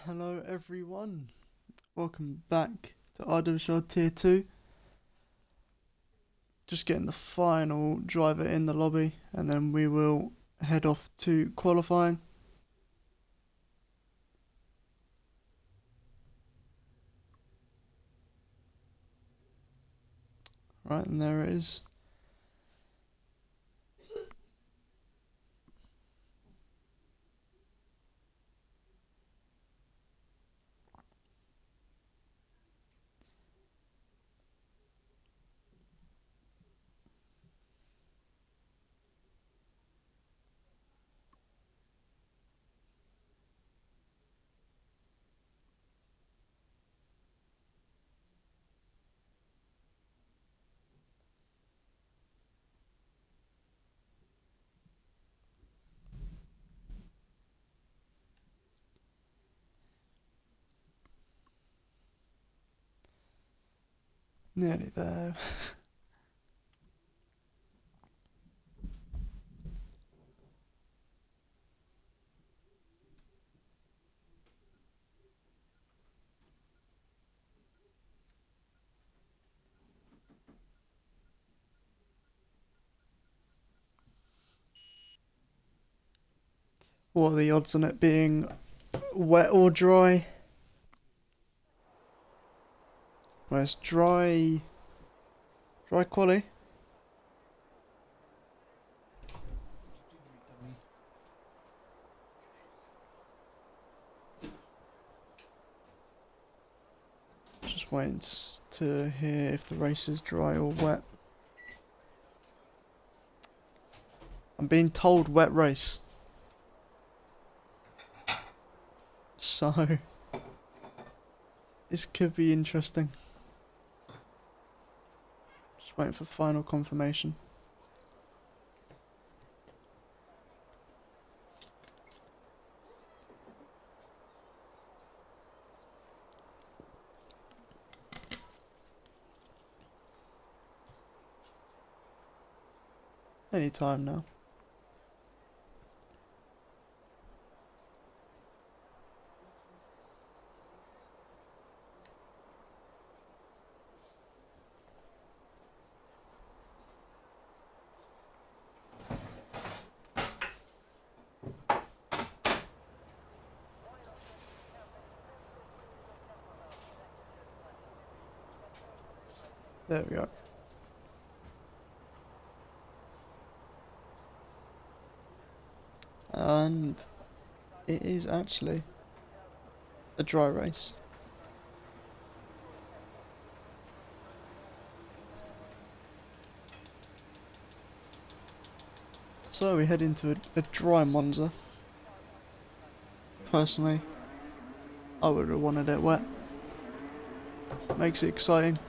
Hello everyone, welcome back to RWSRL Tier 2. Just getting the final driver in the lobby and then we will head off to qualifying. Right, and there it is. Nearly there. What are the odds on it being wet or dry? Well, it's dry quali. Just waiting to hear if the race is dry or wet. I'm being told wet race. So, this could be interesting. Just waiting for final confirmation. Any time now. There we go. And it is actually a dry race. So we head into a dry Monza. Personally, I would have wanted it wet. Makes it exciting.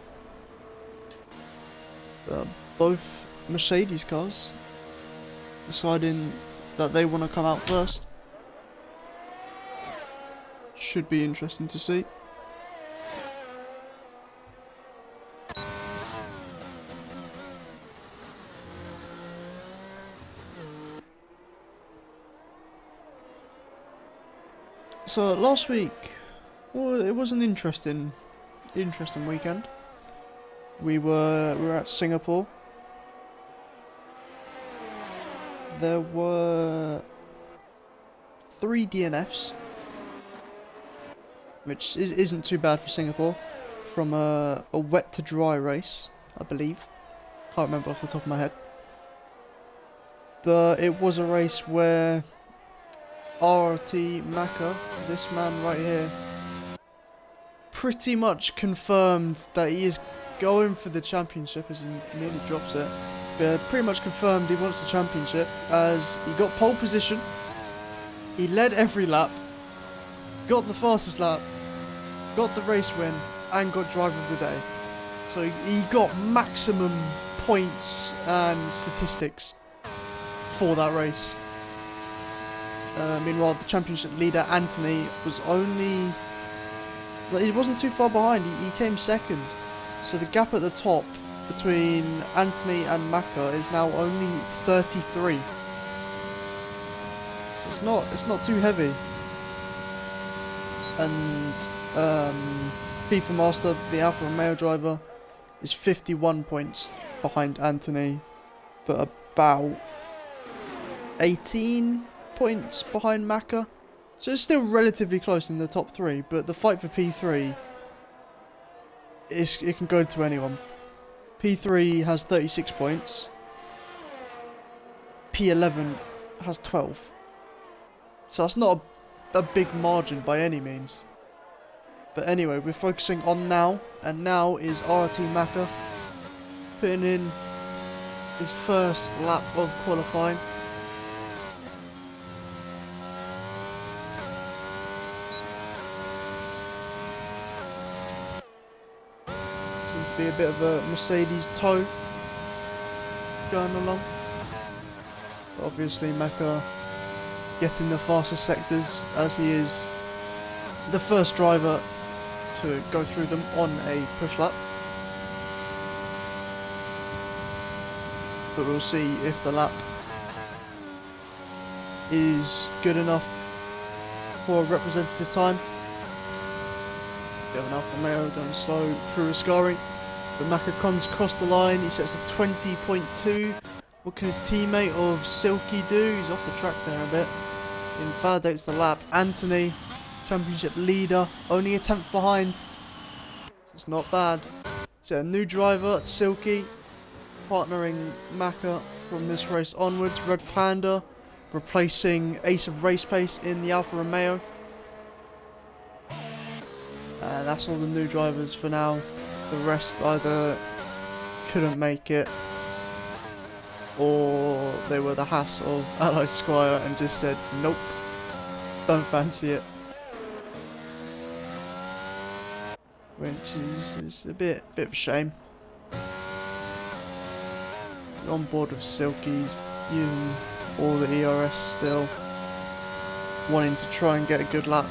Both Mercedes cars deciding that they want to come out first. Should be interesting to see. So last week, well, it was an interesting weekend. We were at Singapore. There were 3 DNFs, which isn't too bad for Singapore, from a wet to dry race, I believe. Can't remember off the top of my head. But it was a race where RT Maka, this man right here, pretty much confirmed that he is going for the championship, as he nearly drops it. Pretty much confirmed he wants the championship, as he got pole position, he led every lap, got the fastest lap, got the race win, and got driver of the day. So he got maximum points and statistics for that race. Meanwhile, the championship leader Anthony was only... he wasn't too far behind, he came second. So the gap at the top between Anthony and Maka is now only 33. So it's not too heavy. and FIFA Master, the Alfa Romeo driver, is 51 points behind Anthony, but about 18 points behind Maka. So it's still relatively close in the top 3, but the fight for P3, it can go to anyone. P3 has 36 points. P11 has 12. So that's not a big margin by any means. But anyway, we're focusing on now, and now is RT Maka putting in his first lap of qualifying. Seems to be a bit of a Mercedes tow going along. But obviously Maka getting the fastest sectors, as he is the first driver to go through them on a push lap. But we'll see if the lap is good enough for a representative time. We have an Alfa Romeo going slow through Ascari, but Maka comes across the line. He sets a 20.2. What can his teammate of Silky do? He's off the track there a bit. Invalidates the lap. Anthony, championship leader, only a 10th behind. It's not bad. So a new driver, Silky, partnering Maka from this race onwards. Red Panda replacing Ace of Race Pace in the Alfa Romeo. And that's all the new drivers for now. The rest either couldn't make it, or they were the Haas of Allied Squire and just said, nope, don't fancy it. Which is a bit of a shame. We're on board with Silky's using all the ERS still, wanting to try and get a good lap.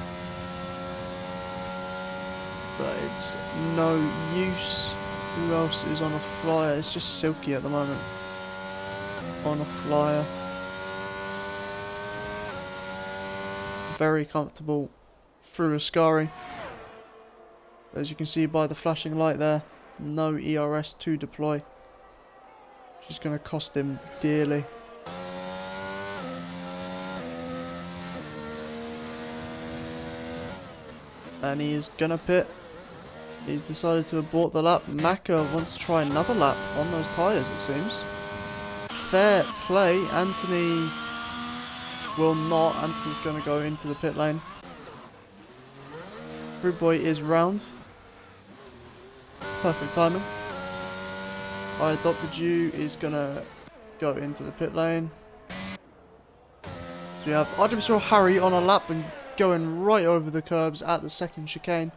But it's no use. Who else is on a flyer? It's just Silky at the moment. On a flyer. Very comfortable through Ascari. As you can see by the flashing light there, no ERS to deploy, which is going to cost him dearly. And he is going to pit. He's decided to abort the lap. Maka wants to try another lap on those tyres, it seems. Fair play. Anthony will not. Anthony's going to go into the pit lane. Fruit Boy is round. Perfect timing. I Adopted You is going to go into the pit lane. So we have RWSRL Harry on a lap and going right over the curbs at the second chicane.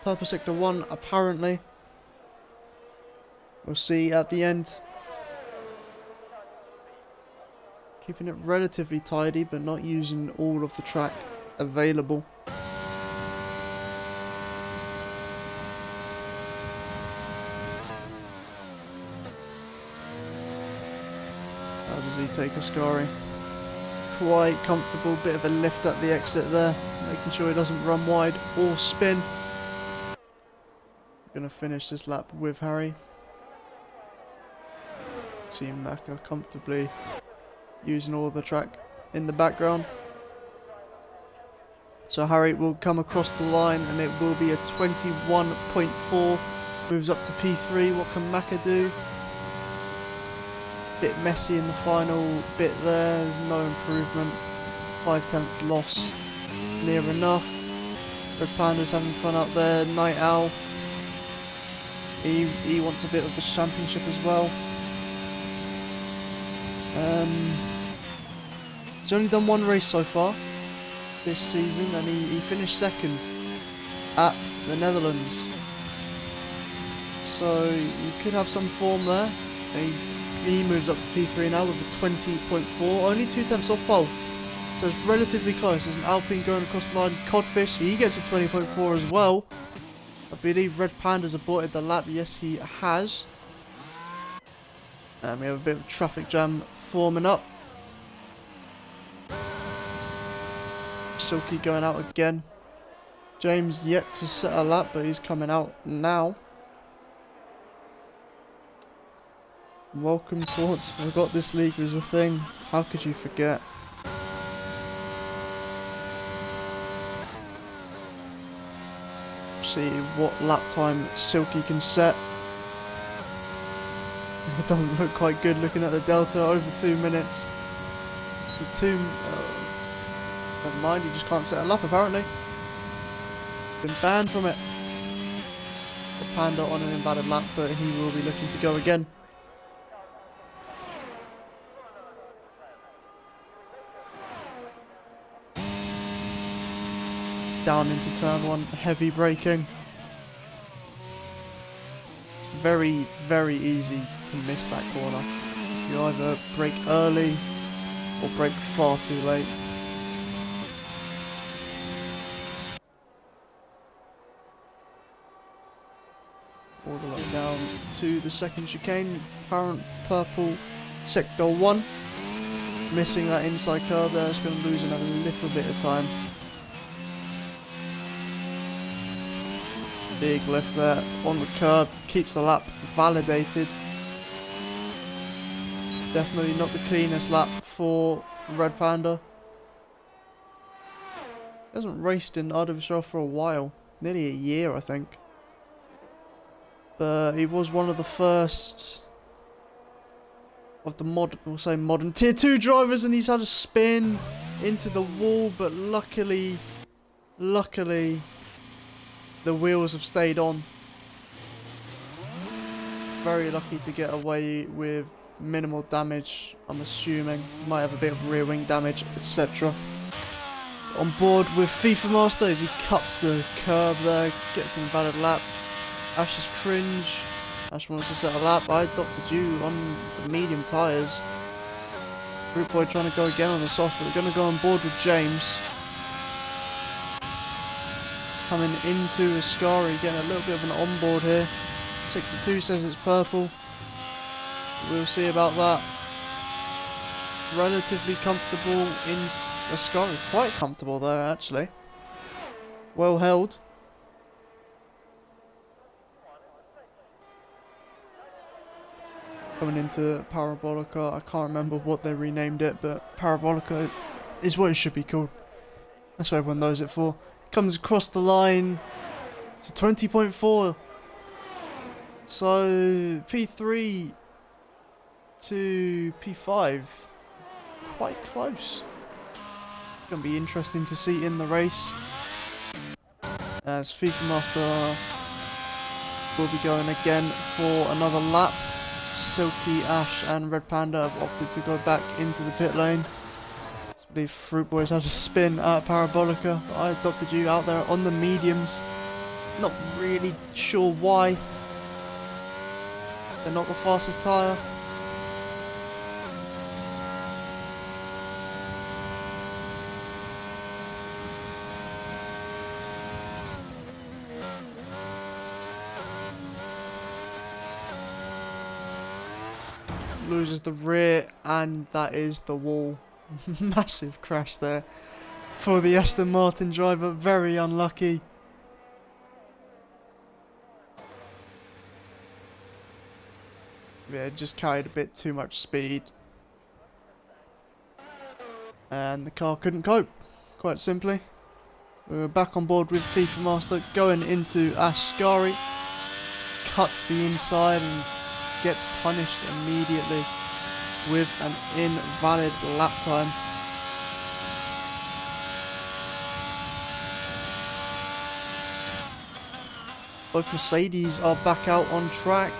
Purple sector 1 apparently. We'll see at the end. Keeping it relatively tidy, but not using all of the track available. How does he take Ascari? Quite comfortable, bit of a lift at the exit there, making sure he doesn't run wide or spin. Gonna finish this lap with Harry. See Maka comfortably using all the track in the background. So Harry will come across the line and it will be a 21.4. Moves up to P3. What can Maka do? Bit messy in the final bit there. There's no improvement. 5/10 loss. Near enough. Red Panda's having fun up there. Night Owl. He wants a bit of the championship as well. He's only done one race so far this season, and he finished second at the Netherlands. So he could have some form there. He moves up to P3 now with a 20.4, only 2/10 off pole. So it's relatively close. There's an Alpine going across the line. Codfish, he gets a 20.4 as well. I believe Red Panda's aborted the lap. Yes, he has. And we have a bit of a traffic jam forming up. Silky going out again. James yet to set a lap, but he's coming out now. Welcome Ports, forgot this league was a thing. How could you forget? See what lap time Silky can set. It doesn't look quite good looking at the delta, over 2 minutes. Never mind, he just can't set a lap apparently. Been banned from it. The Panda on an invalid lap, but he will be looking to go again. Down into turn 1, heavy braking. It's very, very easy to miss that corner. You either brake early or brake far too late. All the way down to the second chicane, apparent purple sector 1. Missing that inside curve there, it's going to lose another little bit of time. Big lift there on the curb, keeps the lap validated. Definitely not the cleanest lap for Red Panda. He hasn't raced in RWSRL for a while, nearly a year I think. But he was one of the first of the modern tier 2 drivers, and he's had a spin into the wall, but luckily the wheels have stayed on. Very lucky to get away with minimal damage, I'm assuming. Might have a bit of rear wing damage, etc. On board with FIFA Master as he cuts the curb there, gets an invalid lap. Ash's cringe. Ash wants to set a lap. I adopted you on the medium tyres. Fruit Boy trying to go again on the soft, but we're going to go on board with James. Coming into Ascari, getting a little bit of an onboard here. 62 says it's purple. We'll see about that. Relatively comfortable in Ascari. Quite comfortable there, actually. Well held. Coming into Parabolica. I can't remember what they renamed it, but Parabolica is what it should be called. That's what everyone knows it for. Comes across the line to 20.4. So P3 to P5. Quite close. Gonna be interesting to see in the race. As FIFA Master will be going again for another lap. Silky, Ash and Red Panda have opted to go back into the pit lane. I believe Fruit Boys had a spin at Parabolica. I adopted you out there on the mediums. Not really sure why. They're not the fastest tyre. Loses the rear, and that is the wall. Massive crash there for the Aston Martin driver. Very unlucky. Yeah, just carried a bit too much speed, and the car couldn't cope, quite simply. We were back on board with FIFA Master, going into Ascari. Cuts the inside and gets punished immediately with an invalid lap time. Both Mercedes are back out on track.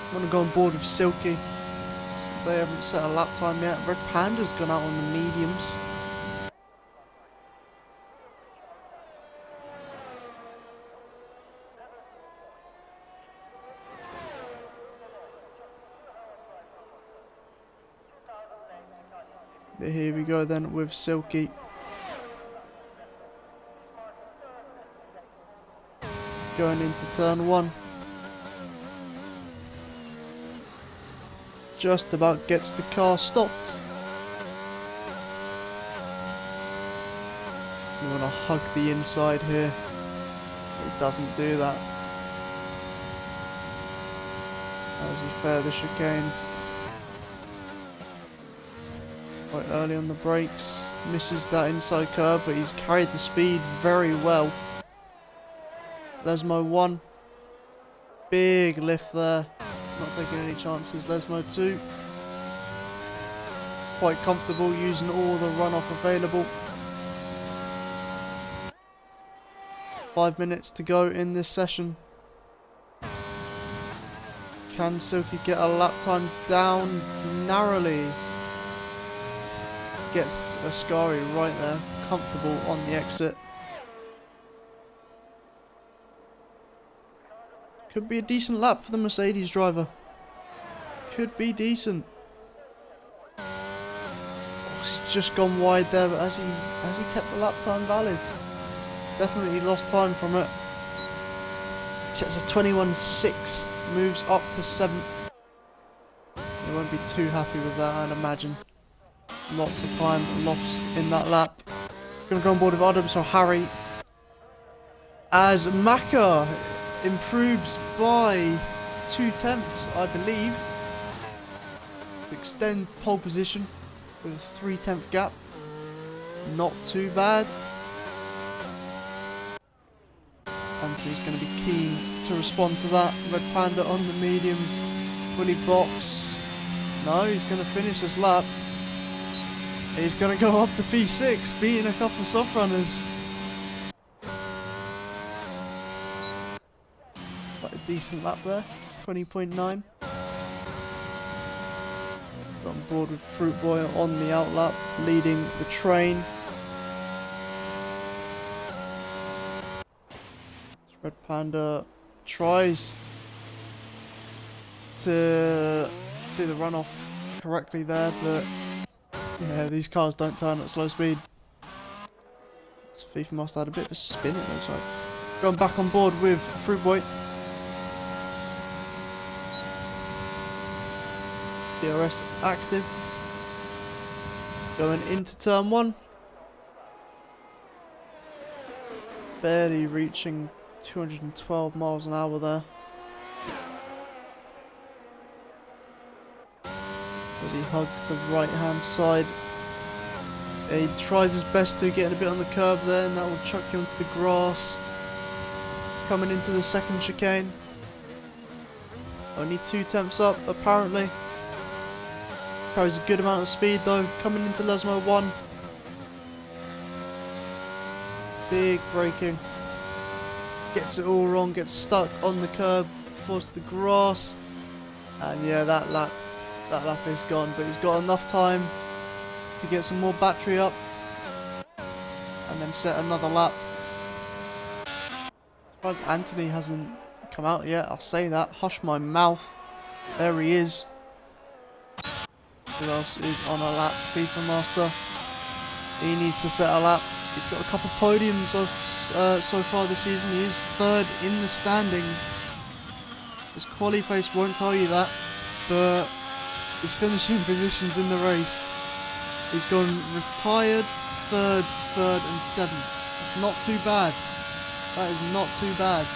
I'm going to go on board with Silky. So they haven't set a lap time yet. Red Panda's gone out on the mediums. But here we go then with Silky. Going into turn 1. Just about gets the car stopped. You want to hug the inside here. He doesn't do that. How does he fare the chicane? Quite early on the brakes. Misses that inside curb, but he's carried the speed very well. Lesmo 1. Big lift there. Not taking any chances. Lesmo 2. Quite comfortable using all the runoff available. 5 minutes to go in this session. Can Silky get a lap time down narrowly? Gets Ascari right there, comfortable on the exit. Could be a decent lap for the Mercedes driver. Could be decent. Oh, he's just gone wide there, but has he kept the lap time valid? Definitely lost time from it. Sets a 21.6, moves up to 7th. He won't be too happy with that, I'd imagine. Lots of time lost in that lap. Gonna go on board with RWSRL as Maka improves by 2/10, I believe, to extend pole position with a 3/10 gap. Not too bad. Anthony's going to be keen to respond to that. Red Panda on the mediums. Will he box? No, he's going to finish this lap. He's going to go up to P6, beating a couple of soft runners. Quite a decent lap there, 20.9. Got on board with Fruit Boy on the outlap, leading the train. Red Panda tries to do the runoff correctly there, but yeah, these cars don't turn at slow speed. This FIFA Master had a bit of a spin, it looks like. Going back on board with Fruit Boy. DRS active. Going into turn 1. Barely reaching 212 miles an hour there. As he hugged the right hand side. He tries his best to get a bit on the curb there, and that will chuck you onto the grass. Coming into the second chicane. Only 2/10 up apparently. Carries a good amount of speed though. Coming into Lesmo 1. Big braking. Gets it all wrong, gets stuck on the curb, falls to the grass, and yeah, that lap is gone. But he's got enough time to get some more battery up, and then set another lap. Surprised Anthony hasn't come out yet. I'll say that. Hush my mouth. There he is. Who else is on a lap? FIFA Master. He needs to set a lap. He's got a couple podiums so far this season. He is 3rd in the standings. His quali pace won't tell you that, but his finishing positions in the race. He's gone retired, 3rd, and 7th. It's not too bad. That is not too bad.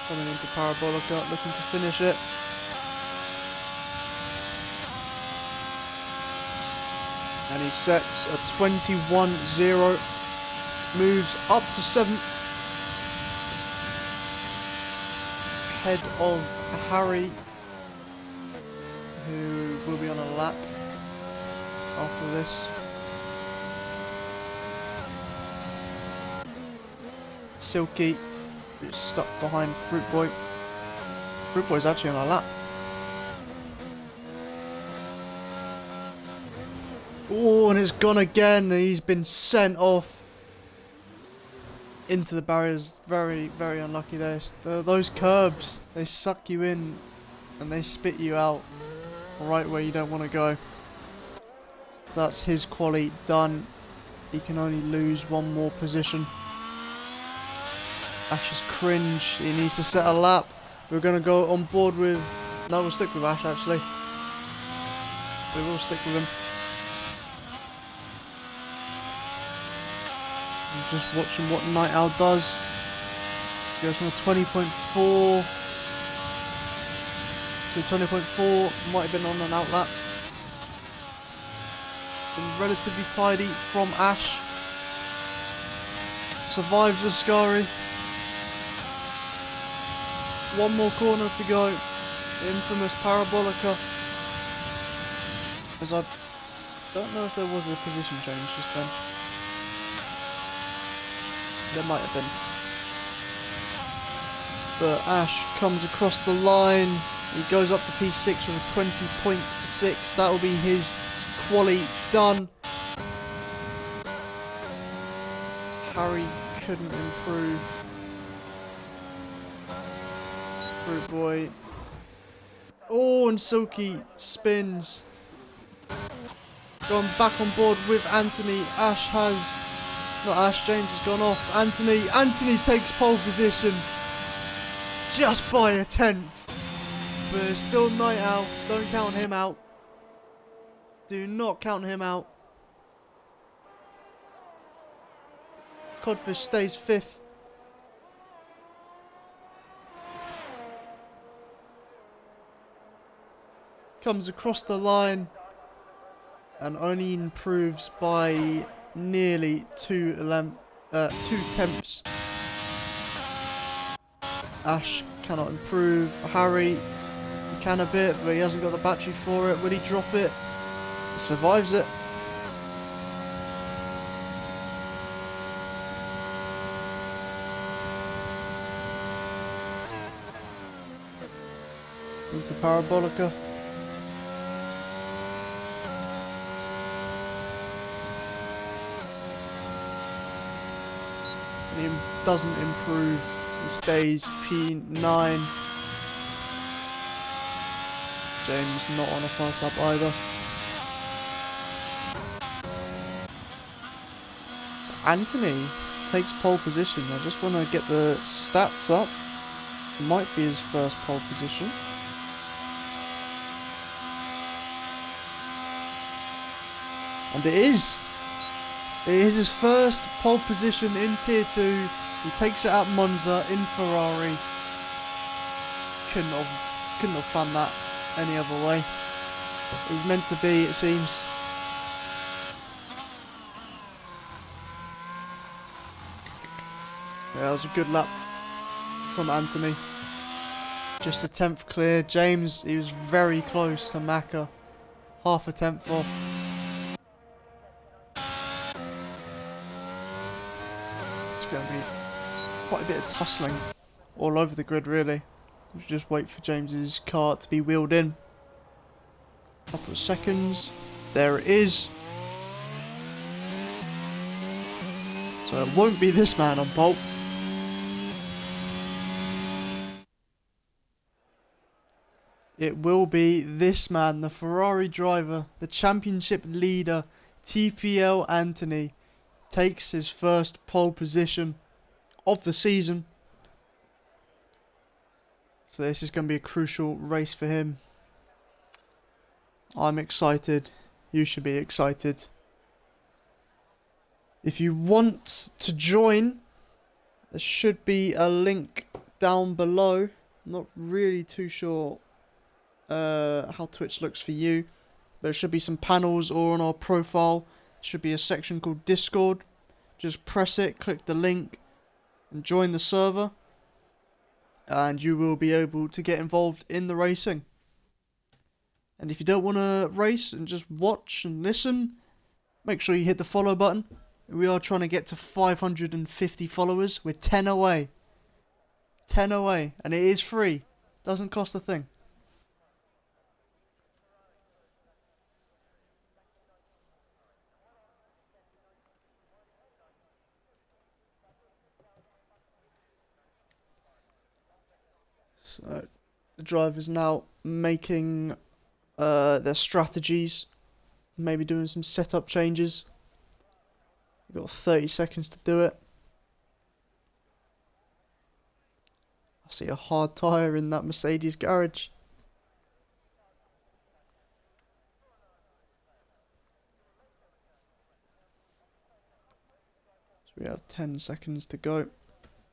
Coming into Parabolica, looking to finish it. And he sets a 21.0, moves up to 7th, ahead of Harry, who will be on a lap after this. Silky is stuck behind Fruit Boy. Fruit Boy's actually on a lap. Oh, and it's gone again. He's been sent off into the barriers. Very, very unlucky there. Those curbs, they suck you in and they spit you out right where you don't want to go. So that's his quali done. He can only lose one more position. Ash is cringe. He needs to set a lap. We're going to go on board with... No, we'll stick with Ash actually. We will stick with him. I'm just watching what Night Owl does. Goes from a 20.4 to 20.4. Might have been on an outlap. Been relatively tidy from Ash. Survives the Ascari. One more corner to go. The infamous Parabolica. As I don't know if there was a position change just then. There might have been. But Ash comes across the line. He goes up to P6 with a 20.6. That will be his quali done. Harry couldn't improve. Fruit Boy. Oh, and Silky spins. Going back on board with Anthony. James has gone off. Anthony takes pole position. Just by a 10th. But it's still Night Owl. Don't count him out. Do not count him out. Codfish stays 5th. Comes across the line. And only improves by nearly 2 tenths. Ash cannot improve. Harry, he can a bit, but he hasn't got the battery for it. Will he drop it? He survives it. Into Parabolica. He doesn't improve. He stays P9. James not on a fast lap either. So Anthony takes pole position. I just want to get the stats up. Might be his first pole position. And it is. It is his first pole position in Tier 2. He takes it at Monza in Ferrari. Couldn't have planned that any other way. It was meant to be, it seems. Yeah, that was a good lap from Anthony. Just a 10th clear. James, he was very close to Macca. Half a 10th off. Going to be quite a bit of tussling all over the grid, really. We should just wait for James's car to be wheeled in. Couple of seconds. There it is. So it won't be this man on pole. It will be this man, the Ferrari driver, the championship leader, TPL Anthony. Takes his first pole position of the season. So this is going to be a crucial race for him. I'm excited. You should be excited. If you want to join, there should be a link down below. I'm not really too sure how Twitch looks for you. There should be some panels or on our profile. Should be a section called Discord. Just press it, click the link, and join the server. And you will be able to get involved in the racing. And if you don't want to race and just watch and listen, make sure you hit the follow button. We are trying to get to 550 followers. We're 10 away. 10 away. And it is free. Doesn't cost a thing. So, the driver's now making their strategies, maybe doing some setup changes. You've got 30 seconds to do it. I see a hard tyre in that Mercedes garage. We have 10 seconds to go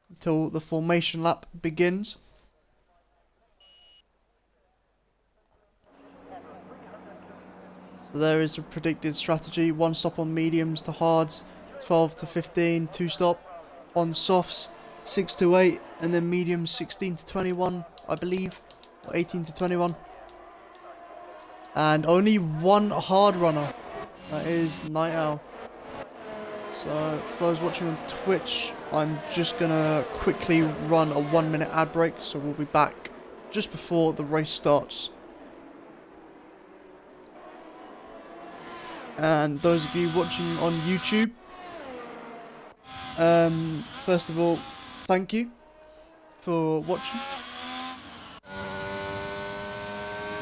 until the formation lap begins. So there is a predicted strategy. 1 stop on mediums to hards, 12 to 15, 2 stop on softs, 6 to 8, and then mediums 16 to 21, I believe, or 18 to 21. And only 1 hard runner, that is Night Owl. So for those watching on Twitch, I'm just gonna quickly run a 1-minute ad break, so we'll be back just before the race starts. And those of you watching on YouTube, first of all, thank you for watching.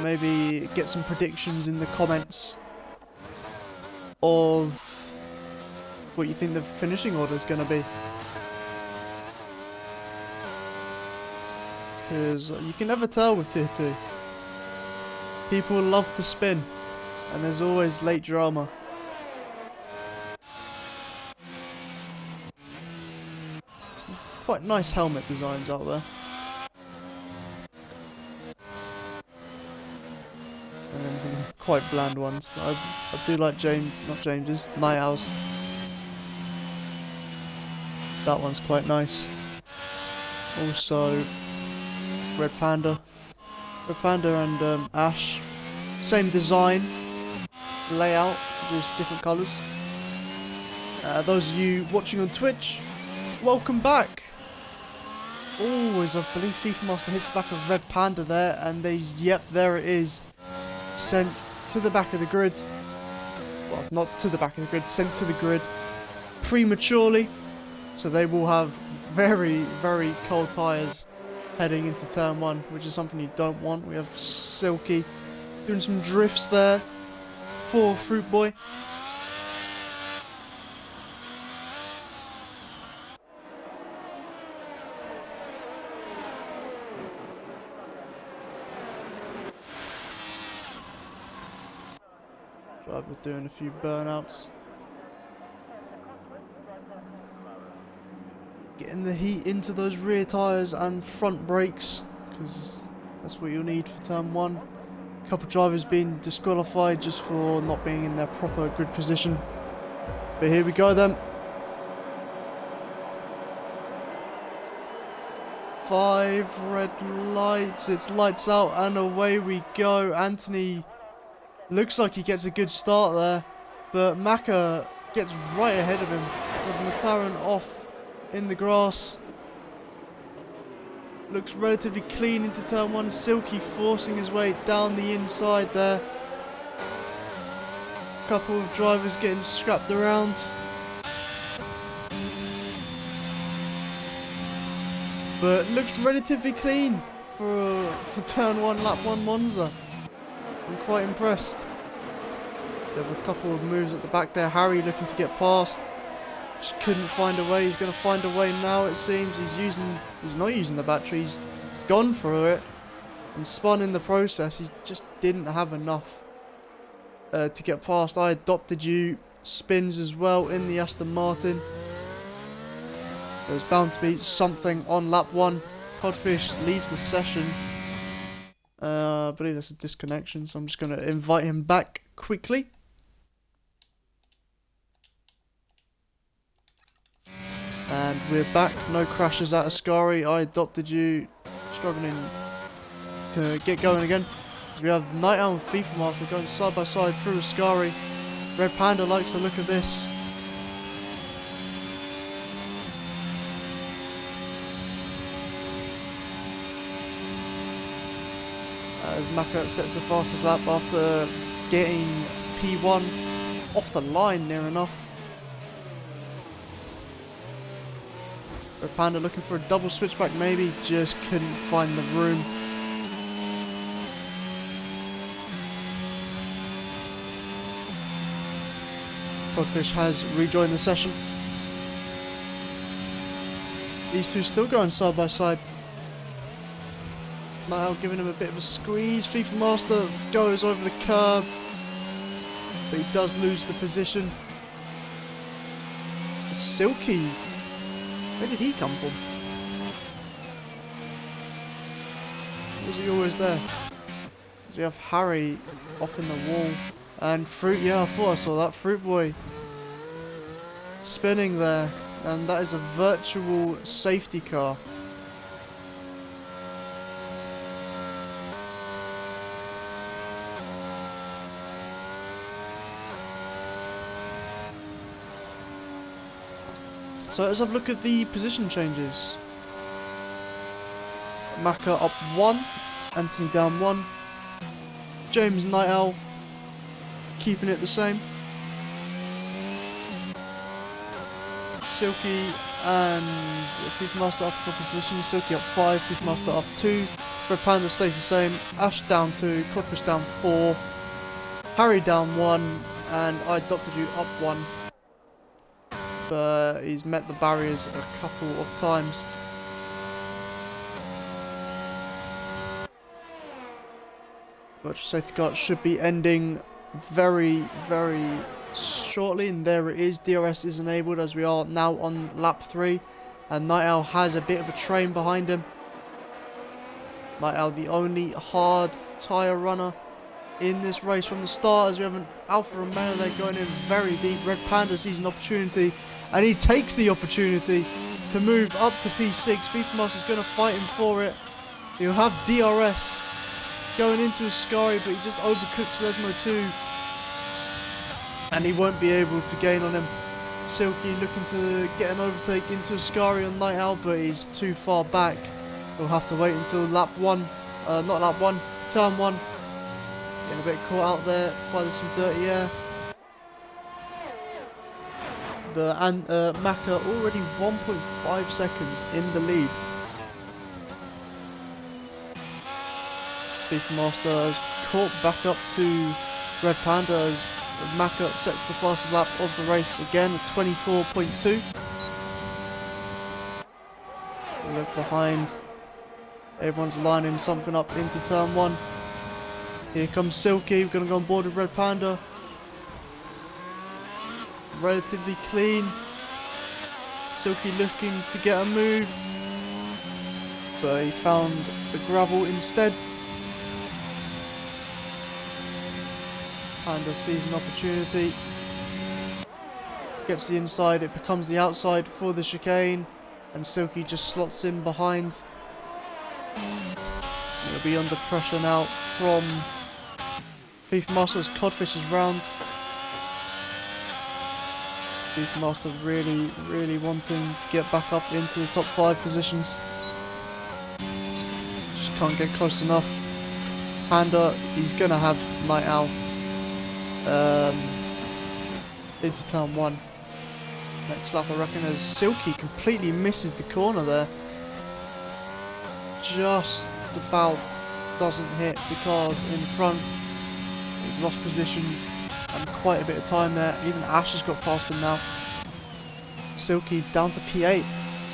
Maybe get some predictions in the comments of what you think the finishing order is going to be. Because you can never tell with Tier 2. People love to spin, and there's always late drama. Quite nice helmet designs out there. And then some quite bland ones, but I do like Night Owls. That one's quite nice. Also, Red Panda and Ash, same design, layout, just different colours. Those of you watching on Twitch, welcome back. Always, I believe FIFA Master hits the back of Red Panda there, and yep, there it is. Sent to the back of the grid. Well, not to the back of the grid, sent to the grid prematurely. So they will have very, very cold tyres heading into turn 1, which is something you don't want. We have Silky doing some drifts there for Fruit Boy. Driver's doing a few burnouts. Getting the heat into those rear tyres and front brakes, because that's what you'll need for turn 1. A couple of drivers being disqualified just for not being in their proper grid position. But here we go then. 5 red lights, it's lights out and away we go. Anthony looks like he gets a good start there, but Maka gets right ahead of him with McLaren off in the grass. Looks relatively clean into turn 1. Silky forcing his way down the inside there. Couple of drivers getting scrapped around. But looks relatively clean for turn 1, lap 1 Monza. I'm quite impressed. There were a couple of moves at the back there. Harry looking to get past. Just couldn't find a way. He's going to find a way now, it seems. He's not using the battery. He's gone through it and spun in the process. He just didn't have enough to get past. I adopted you. Spins as well in the Aston Martin. There's bound to be something on lap 1. Codfish leaves the session. I believe that's a disconnection, so I'm just going to invite him back quickly. And we're back. No crashes at Ascari. I adopted you. Struggling to get going again. We have Night Owl and FIFA Master going side by side through Ascari. Red Panda likes the look of this. As Maka sets the fastest lap after getting P1 off the line near enough. Red Panda looking for a double switchback maybe, just couldn't find the room. Codfish has rejoined the session. These two still going side by side. Now giving him a bit of a squeeze. FIFA Master goes over the curb, but he does lose the position. Silky. Where did he come from? Was he always there? So we have Harry off in the wall. And Fruit, yeah, I thought I saw that. Fruit Boy spinning there. And that is a virtual safety car. So let's have a look at the position changes. Maka up 1, Anthony down 1, James Night Owl keeping it the same. Silky and FIFA Master up a couple positions. Silky up 5, FIFA Master up 2. Red Panda stays the same. Ash down 2, Codfish down 4, Harry down 1, and I adopted you up 1. But he's met the barriers a couple of times. Virtual safety car should be ending very, very shortly, and there it is. DRS is enabled as we are now on lap 3, and Night Owl has a bit of a train behind him. Night Owl, the only hard tyre runner in this race from the start, as we have an Alfa Romeo there going in very deep. Red Panda sees an opportunity, and he takes the opportunity to move up to P6. FIFA Master's going to fight him for it. He'll have DRS going into Ascari, but he just overcooks Lesmo 2, and he won't be able to gain on him. Silky looking to get an overtake into Ascari on Night Owl, but he's too far back. We'll have to wait until lap 1, not lap 1, turn 1. Getting a bit caught out there by some dirty air. But Maka already 1.5 seconds in the lead. FIFA Master has caught back up to Red Panda as Maka sets the fastest lap of the race again at 24.2. Look behind. Everyone's lining something up into turn 1. Here comes Silky. We're going to go on board with Red Panda. Relatively clean. Silky looking to get a move, but he found the gravel instead. Panda sees an opportunity. Gets the inside. It becomes the outside for the chicane, and Silky just slots in behind. He'll be under pressure now from FIFA Master as Codfish is round. FIFA Master really, really wanting to get back up into the top 5 positions. Just can't get close enough. Panda, he's going to have Night Owl into turn 1. Next lap I reckon, as Silky completely misses the corner there. Just about doesn't hit because in front he's lost positions and quite a bit of time there. Even Ash has got past him now. Silky down to P8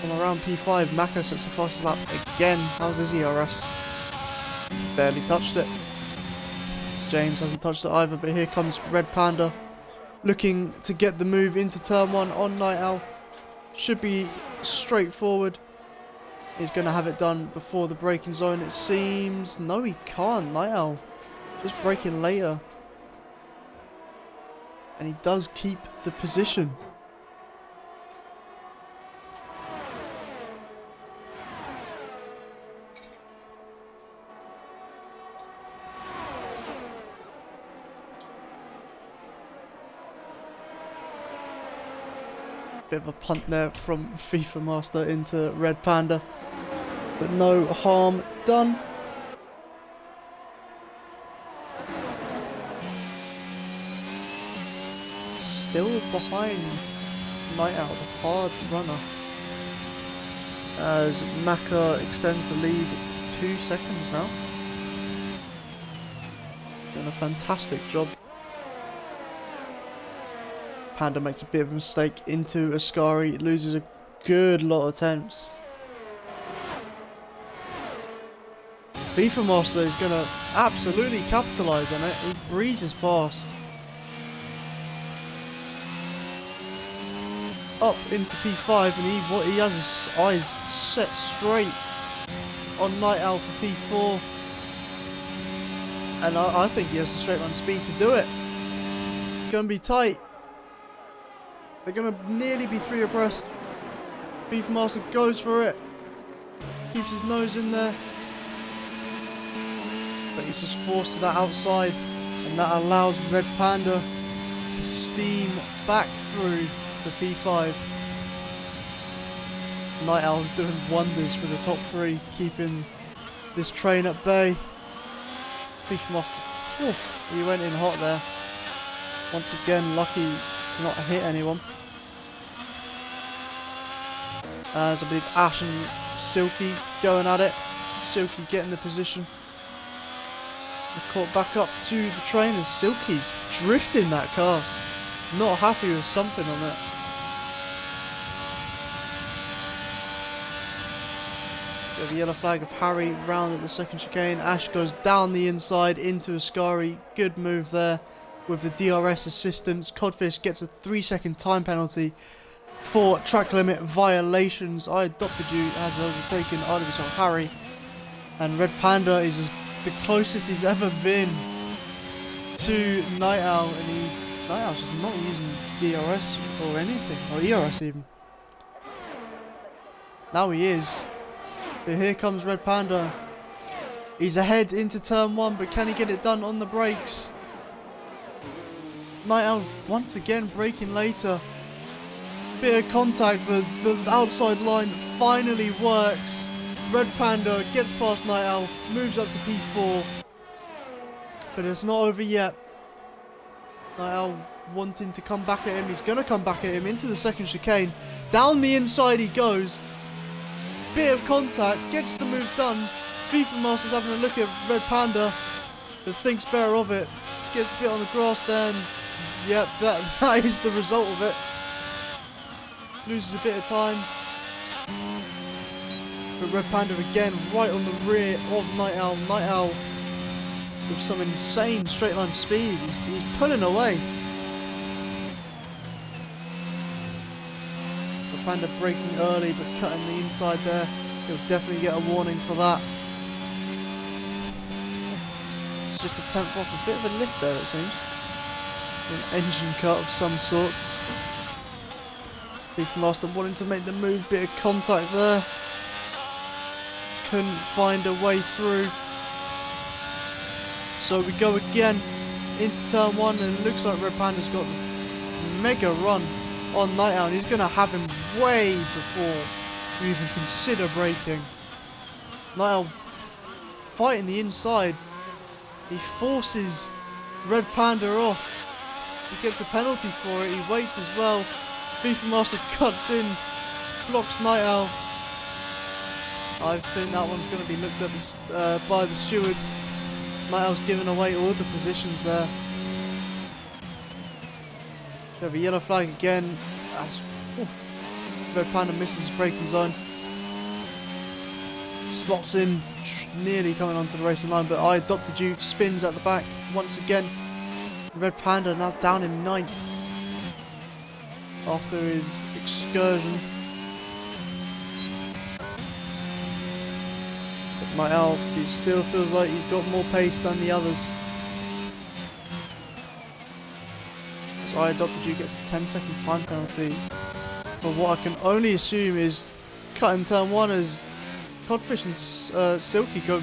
from around P5. Maka sets the fastest lap again. How's his ERS? Barely touched it. James hasn't touched it either, but here comes Red Panda looking to get the move into turn 1 on Night Owl. Should be straightforward. He's going to have it done before the braking zone, it seems. No, he can't. Night Owl just braking later. And he does keep the position. Bit of a punt there from FIFA Master into Red Panda, but no harm done. Still behind Night Owl, the hard runner, as Maka extends the lead to 2 seconds now. Doing a fantastic job. Panda makes a bit of a mistake into Ascari, loses a good lot of attempts. FIFA Master is going to absolutely capitalise on it. He breezes past. up into P5, and he has his eyes set straight on Night Owl for P4. And I think he has the straight line speed to do it. It's going to be tight. They're going to nearly be 3 abreast. Beefmaster goes for it. Keeps his nose in there. But he's just forced to that outside. And that allows Red Panda to steam back through the P5. Night Owl's doing wonders for the top 3, keeping this train at bay. Beefmaster, he went in hot there. Once again, lucky to not hit anyone. As I believe Ash and Silky going at it. Silky getting the position. They're caught back up to the train, and Silky's drifting that car. Not happy with something on it. We have a yellow flag of Harry round at the second chicane. Ash goes down the inside into Ascari. Good move there with the DRS assistance. Codfish gets a 3-second time penalty for track limit violations. I Adopted You has overtaken RWSRL Harry. And Red Panda is the closest he's ever been to Night Owl. And Night Owl's just not using DRS or anything. Or ERS even. Now he is. But here comes Red Panda. He's ahead into turn 1, but can he get it done on the brakes? Night Owl once again braking later. Bit of contact, but the outside line finally works. Red Panda gets past Night Owl, moves up to P4. But it's not over yet. Night Owl wanting to come back at him. He's going to come back at him into the second chicane. Down the inside he goes. Bit of contact, gets the move done. FIFA Master's having a look at Red Panda, but thinks better of it. Gets a bit on the grass there, and yep, that is the result of it. Loses a bit of time. But Red Panda again right on the rear of Night Owl. Night Owl with some insane straight line speed. He's pulling away. Panda braking early but cutting the inside there. He'll definitely get a warning for that. It's just a 10th off, a bit of a lift there it seems. An engine cut of some sorts. Beefmaster wanting to make the move, bit of contact there. Couldn't find a way through. So we go again into turn 1, and it looks like Red Panda's got the mega run on Night Owl. He's going to have him way before you even consider braking. Night Owl fighting the inside. He forces Red Panda off. He gets a penalty for it. He waits as well. FIFA Master cuts in, blocks Night Owl. I think that one's going to be looked at by the stewards. Night Owl's given away all the positions there. We have a yellow flag again. Red Panda misses his braking zone. Slots in, nearly coming onto the racing line, but I Adopted You spins at the back once again. Red Panda now down in 9th after his excursion. But Night Owl, he still feels like he's got more pace than the others. So I Adopted You gets a 10-second time penalty. But what I can only assume is cutting turn 1 as Codfish and Silky go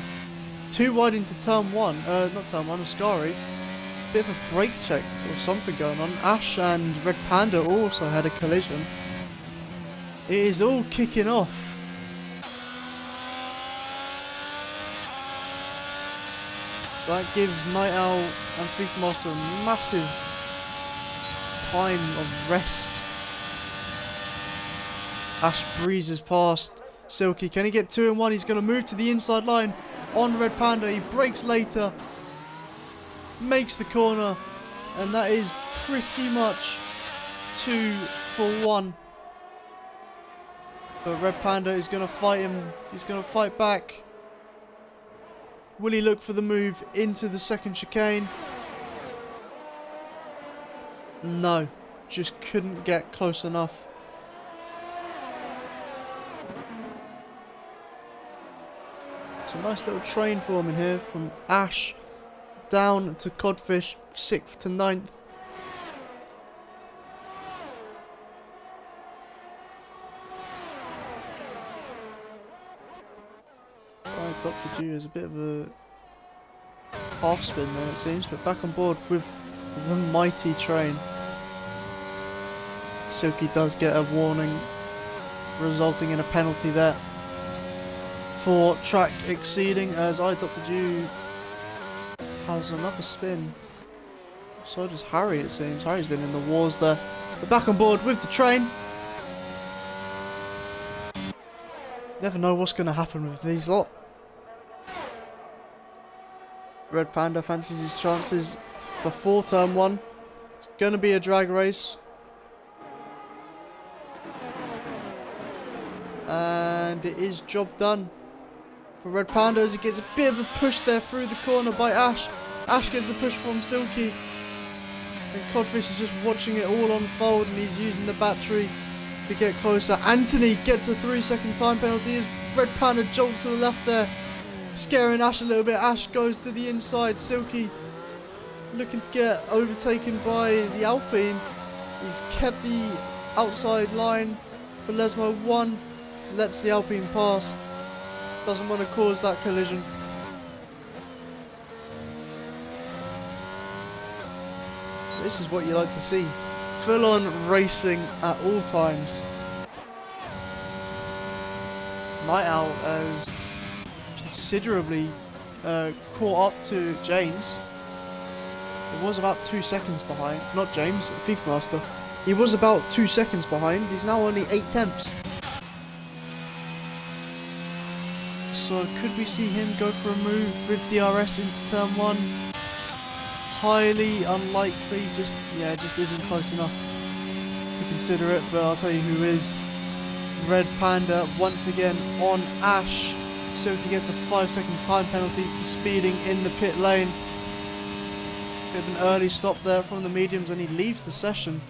too wide into turn 1. Not turn 1, Ascari. Bit of a brake check or something going on. Ash and Red Panda also had a collision. It is all kicking off. That gives Night Owl and FIFA Master a massive time of rest. Ash breezes past Silky. Can he get 2 in 1? He's going to move to the inside line on Red Panda. He brakes later, makes the corner, and that is pretty much 2 for 1. But Red Panda is going to fight him. He's going to fight back. Will he look for the move into the second chicane? No, just couldn't get close enough. It's a nice little train forming here from Ash down to Codfish, 6th to 9th. Dr. G is a bit of a half spin there, it seems, but back on board with the mighty train. Silky does get a warning, resulting in a penalty there for track exceeding, as Dr. G has another spin. So does Harry, it seems. Harry's been in the wars there. But back on board with the train. Never know what's going to happen with these lot. Red Panda fancies his chances before turn 1. It's going to be a drag race. And it is job done for Red Panda as he gets a bit of a push there through the corner by Ash. Ash gets a push from Silky. And Codfish is just watching it all unfold, and he's using the battery to get closer. Anthony gets a 3-second time penalty as Red Panda jolts to the left there, scaring Ash a little bit. Ash goes to the inside. Silky looking to get overtaken by the Alpine. He's kept the outside line for Lesmo 1. Lets the Alpine pass. Doesn't want to cause that collision. This is what you like to see. Full on racing at all times. Night Owl has considerably caught up to James. It was about 2 seconds behind. Not James, FIFA Master. He was about 2 seconds behind. He's now only 8 tenths. So could we see him go for a move with DRS into turn 1? Highly unlikely. Just isn't close enough to consider it. But I'll tell you who is. Red Panda once again on Ash. So he gets a 5-second time penalty for speeding in the pit lane. Bit of an early stop there from the mediums, and he leaves the session.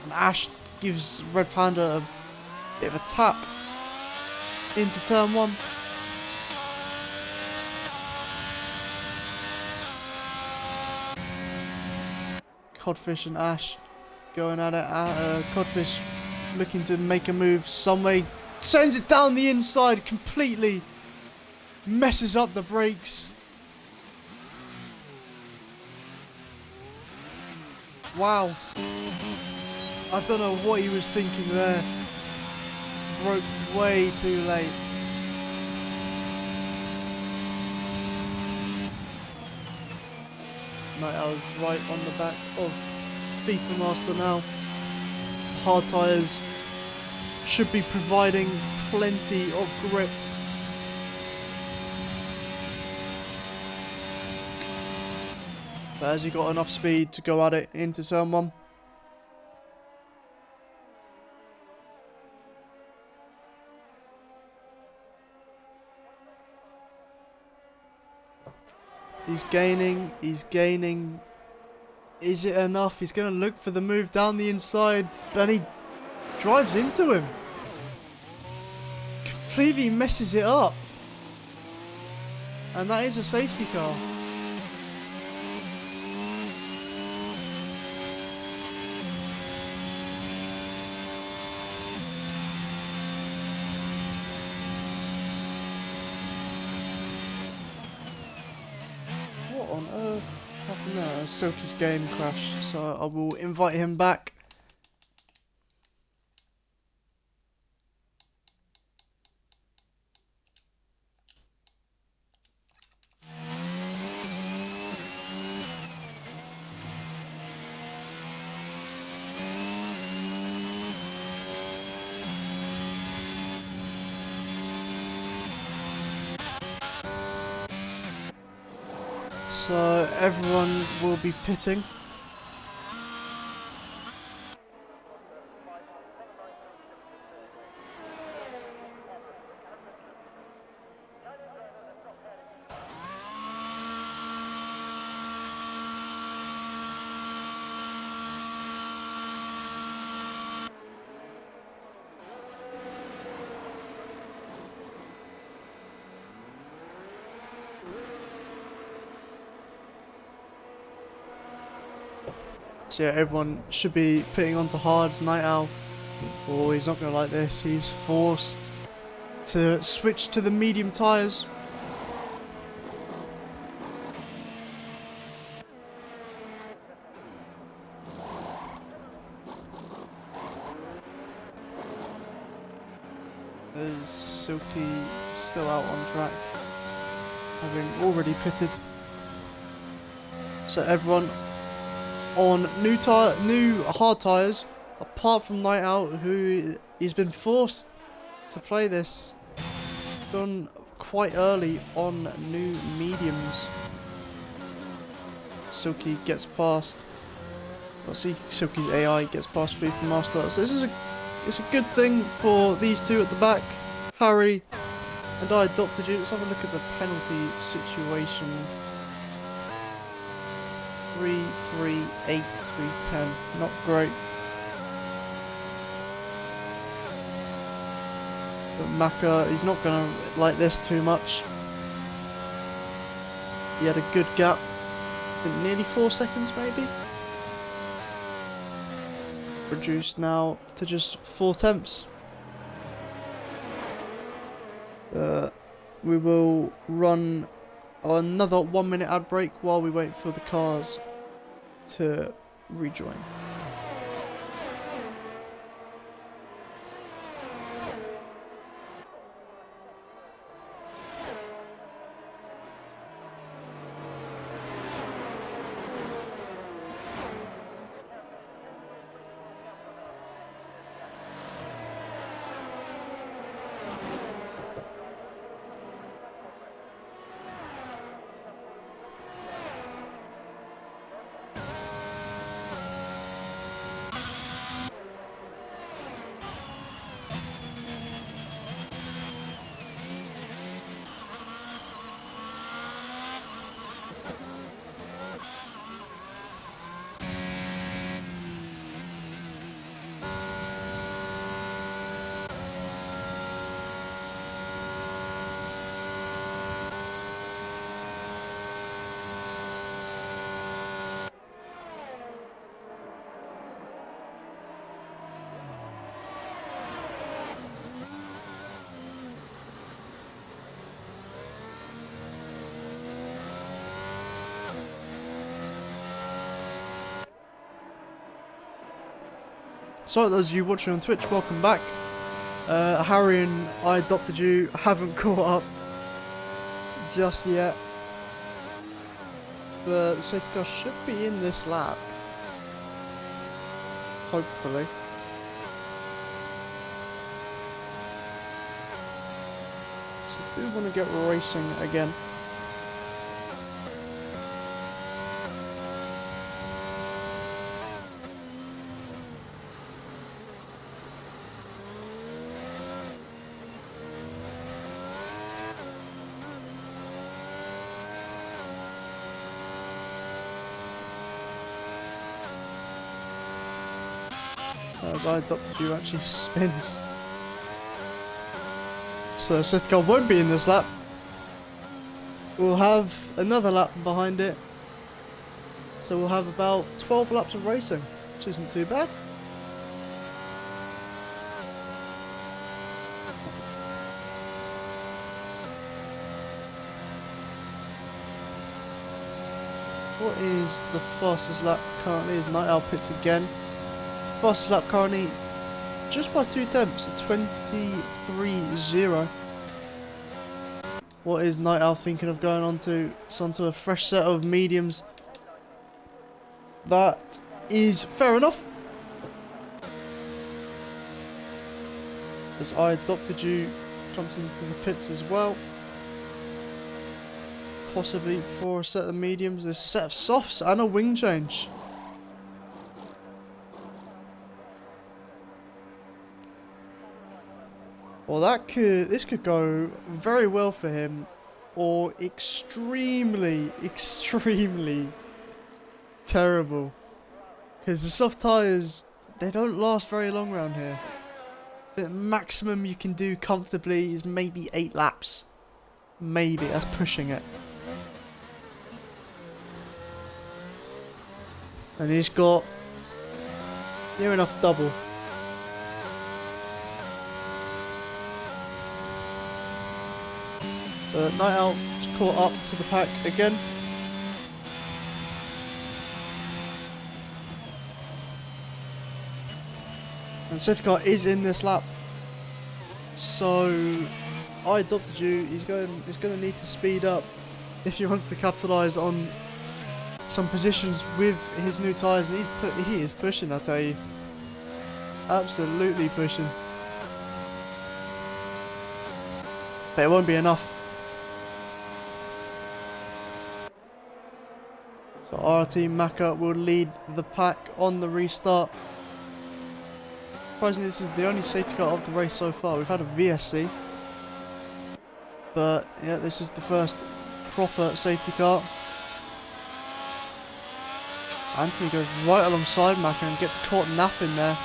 And Ash gives Red Panda a bit of a tap into turn 1. Codfish and Ash going at it. Codfish looking to make a move some way. Sends it down the inside completely. Messes up the brakes. Wow. I don't know what he was thinking there. Broke way too late. Night Owl right on the back of FIFA Master now. Hard tyres should be providing plenty of grip. But has he got enough speed to go at it into turn 1? He's gaining. Is it enough? He's going to look for the move down the inside, and he drives into him. Completely messes it up. And that is a safety car. What on earth happened there? Silky's game crashed, so I will invite him back. So everyone will be pitting. So yeah, everyone should be putting onto hards. Night Owl, oh, he's not going to like this. He's forced to switch to the medium tyres. There's Silky still out on track, having already pitted. So everyone on new hard tyres, apart from Night Owl, who he's been forced to play this. Gone quite early on new mediums. Silky gets past. Let's see, Silky's AI gets past through from Master. So this is it's a good thing for these two at the back, Harry and I Adopted You. Let's have a look at the penalty situation. 3-3, 8-3, 10. Not great. But Maka, he's not going to like this too much. He had a good gap. I think nearly 4 seconds maybe. Reduced now to just 4 tenths. We will run another 1 minute ad break while we wait for the cars to rejoin. So those of you watching on Twitch, welcome back. Harry and I Adopted You haven't caught up just yet, but the safety car should be in this lap, hopefully. So I do want to get racing again. As I Adopted You actually spins. So the safety car won't be in this lap. We'll have another lap behind it. So we'll have about 12 laps of racing, which isn't too bad. What is the fastest lap currently? Is Night Owl pits again. Fastest lap currently just by 2 tenths at 23.0. What is Night Owl thinking of going on to? It's onto a fresh set of mediums. That is fair enough. As I Adopted You comes into the pits as well. Possibly for a set of mediums, a set of softs and a wing change. Well, this could go very well for him, or extremely terrible. Because the soft tyres, they don't last very long around here. The maximum you can do comfortably is maybe 8 laps. Maybe, that's pushing it. And he's got Near enough double. But Night Owl's caught up to the pack again. And safety car is in this lap. So I adopted you. He's going to need to speed up if he wants to capitalise on some positions with his new tyres. He is pushing, I tell you. Absolutely pushing. But it won't be enough. So RT Maka will lead the pack on the restart. Surprisingly, this is the only safety car of the race so far. We've had a VSC. But yeah, this is the first proper safety car. Anthony goes right alongside Maka and gets caught napping there.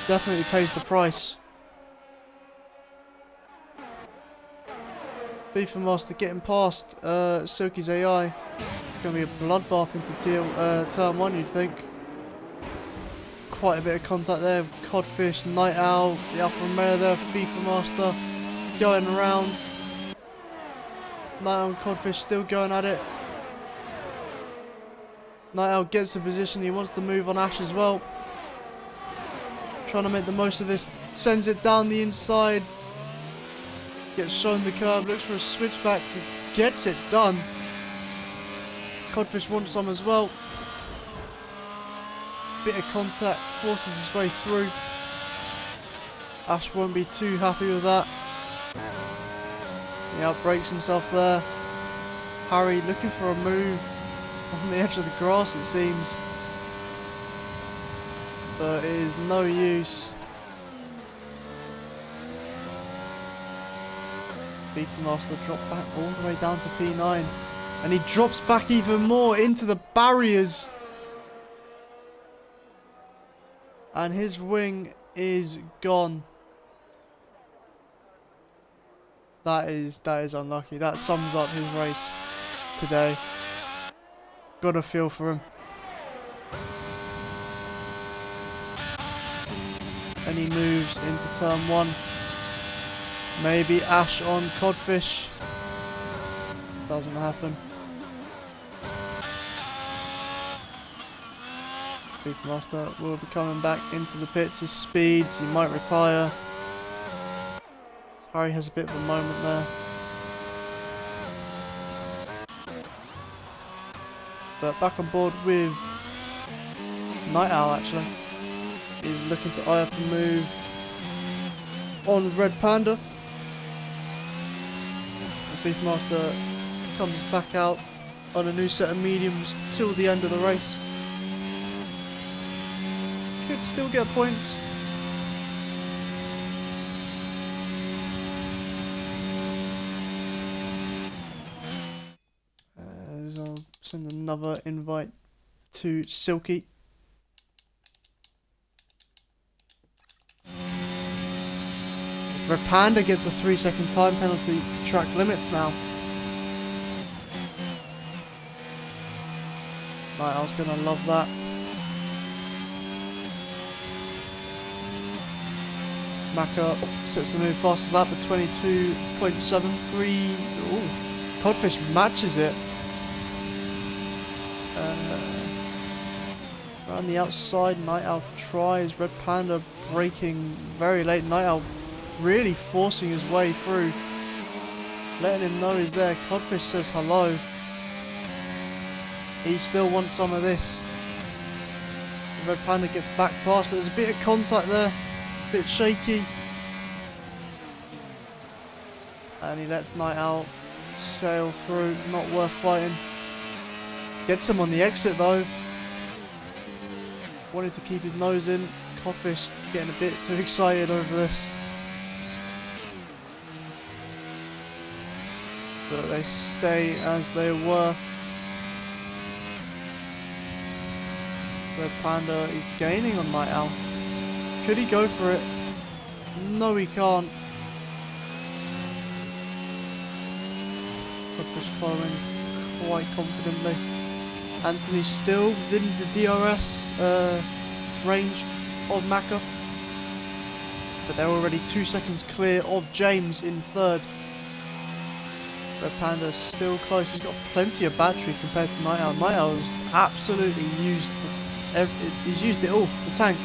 Definitely pays the price. FIFA Master getting past Silky's AI. Going to be a bloodbath into turn 1, you'd think. Quite a bit of contact there. Codfish, Night Owl, the Alfa Romeo there, FIFA Master going around. Night Owl and Codfish still going at it. Night Owl gets the position, he wants to move on Ash as well. Trying to make the most of this, sends it down the inside. Gets shown the curve, looks for a switchback, gets it done. Codfish wants some as well. Bit of contact, forces his way through. Ash won't be too happy with that. He outbrakes himself there. Harry looking for a move on the edge of the grass, it seems. But it is no use. FIFA Master dropped back all the way down to P9. And he drops back even more into the barriers. And his wing is gone. That is unlucky. That sums up his race today. Got a feel for him. And he moves into turn 1. Maybe Ash on Codfish. Doesn't happen. FIFA Master will be coming back into the pits. His speeds, he might retire. Harry has a bit of a moment there. But back on board with Night Owl actually. He's looking to eye up a move on Red Panda. And FIFA Master comes back out on a new set of mediums till the end of the race. Could still get points. I'll send another invite to Silky. Red Panda gets a 3-second time penalty for track limits now. Right, I was gonna love that. Maka sets the new fastest lap at 22.73. Ooh, Codfish matches it. Around the outside, Night Owl tries. Red Panda braking very late. Night Owl really forcing his way through. Letting him know he's there. Codfish says hello. He still wants some of this. Red Panda gets back past, but there's a bit of contact there. A bit shaky. And he lets Night Owl sail through. Not worth fighting. Gets him on the exit though. Wanted to keep his nose in. Codfish getting a bit too excited over this. But they stay as they were. Red Panda is gaining on Night Owl. Could he go for it? No, he can't. Codfish following quite confidently. Anthony still within the DRS range of Maka. But they're already 2 seconds clear of James in third. Red Panda's still close. He's got plenty of battery compared to Night Owl. Night Owl's absolutely used he's used it all. The tank.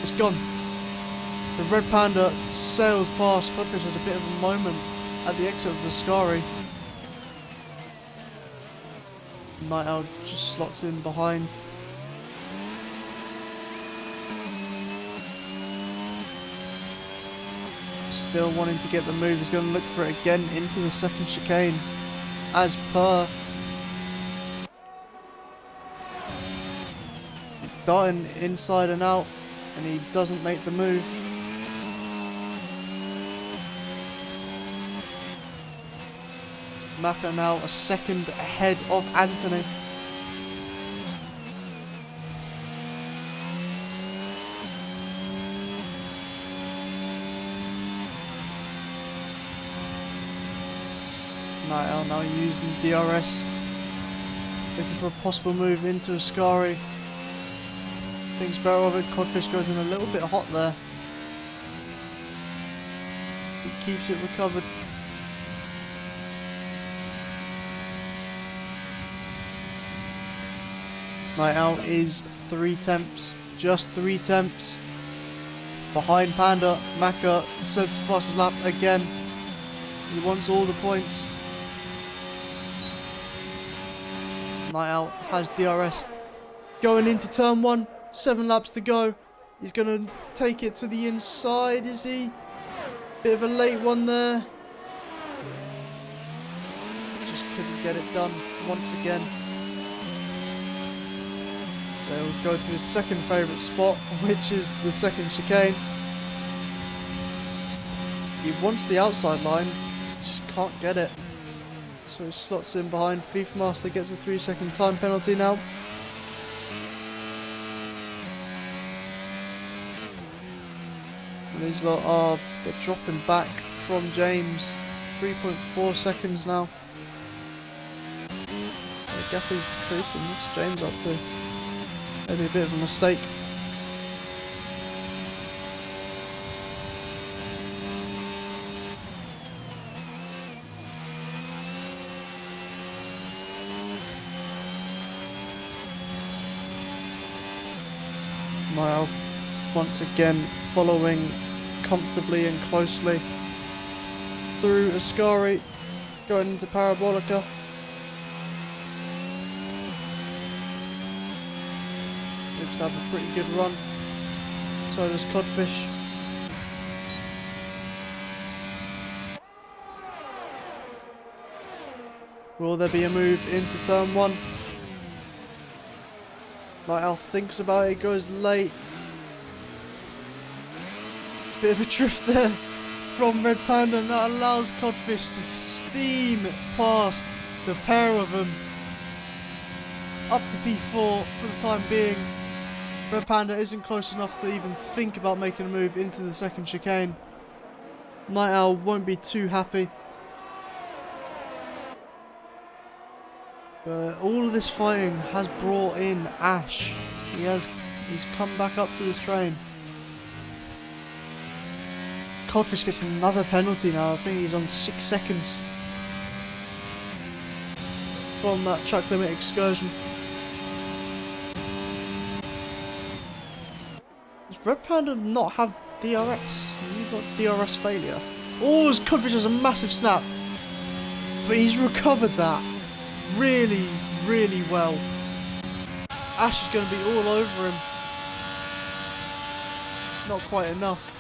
It's gone. So Red Panda sails past. Codfish has a bit of a moment at the exit of the Scary. Night Owl just slots in behind. Still wanting to get the move. He's going to look for it again into the second chicane. As per. He's darting inside and out. And he doesn't make the move. Maka now a second ahead of Anthony. Night Owl now using DRS. Looking for a possible move into a Scary. Thinks better of it. Codfish goes in a little bit hot there. He keeps it recovered. Night Owl is 3 temps. Just 3 temps. Behind Panda. Maka says the fastest lap again. He wants all the points. Night Owl has DRS. Going into turn 1. 7 laps to go. He's going to take it to the inside, is he? Bit of a late one there. Just couldn't get it done once again. So he'll go to his second favourite spot, which is the second chicane. He wants the outside line, just can't get it. So he slots in behind. FIFA Master gets a 3-second time penalty now. And these lot are, they're dropping back from James. 3.4 seconds now. The gap is decreasing. What's James up to? Maybe a bit of a mistake. Mile once again following comfortably and closely through Ascari, going into Parabolica. Looks to have a pretty good run. So does Codfish. Will there be a move into turn 1? Night Owl thinks about it, goes late. Bit of a drift there from Red Panda, and that allows Codfish to steam past the pair of them up to P4 for the time being. Red Panda isn't close enough to even think about making a move into the second chicane. Night Owl won't be too happy. But all of this fighting has brought in Ash. He's come back up to this train. Codfish gets another penalty now. I think he's on 6 seconds from that track limit excursion. Does Red Panda not have DRS? You've got DRS failure. Oh, Codfish has a massive snap. But he's recovered that really, really well. Ash is going to be all over him. Not quite enough.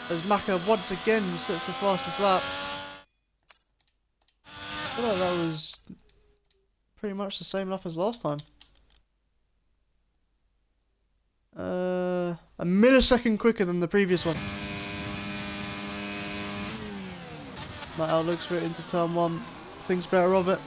As Maka once again sets the fastest lap. I feel like that was pretty much the same lap as last time. A millisecond quicker than the previous one. Night Owl looks for it into turn 1. Thinks better of it.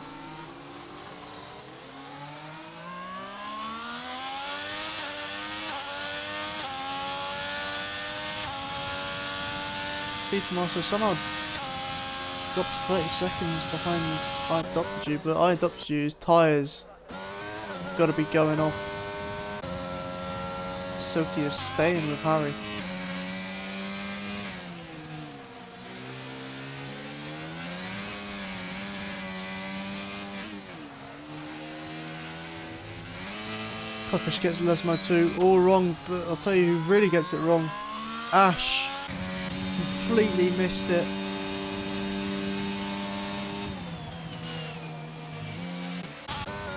FIFA Master somehow dropped 30 seconds behind I Adopted You, but I Adopted You's tyres got to be going off. Silky is staying with Harry. Puffish gets Lesmo too, all wrong, but I'll tell you who really gets it wrong. Ash completely missed it.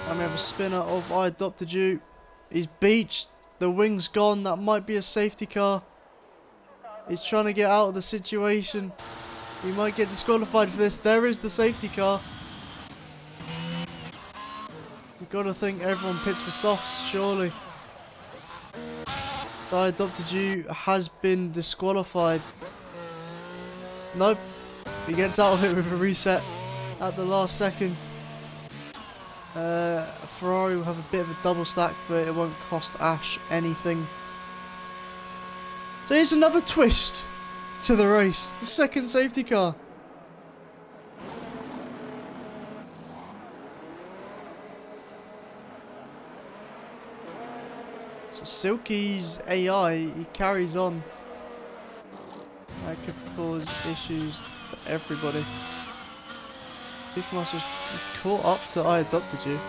And we have a spinner of I Adopted You. He's beached, the wing's gone, that might be a safety car. He's trying to get out of the situation. He might get disqualified for this. There is the safety car. You've got to think everyone pits for softs, surely. The I Adopted You has been disqualified. Nope. He gets out of it with a reset at the last second. Ferrari will have a bit of a double stack, but it won't cost Ash anything. So here's another twist to the race. The second safety car. So Silky's AI, he carries on. That could cause issues for everybody. Beefmaster's caught up to I Adopted You.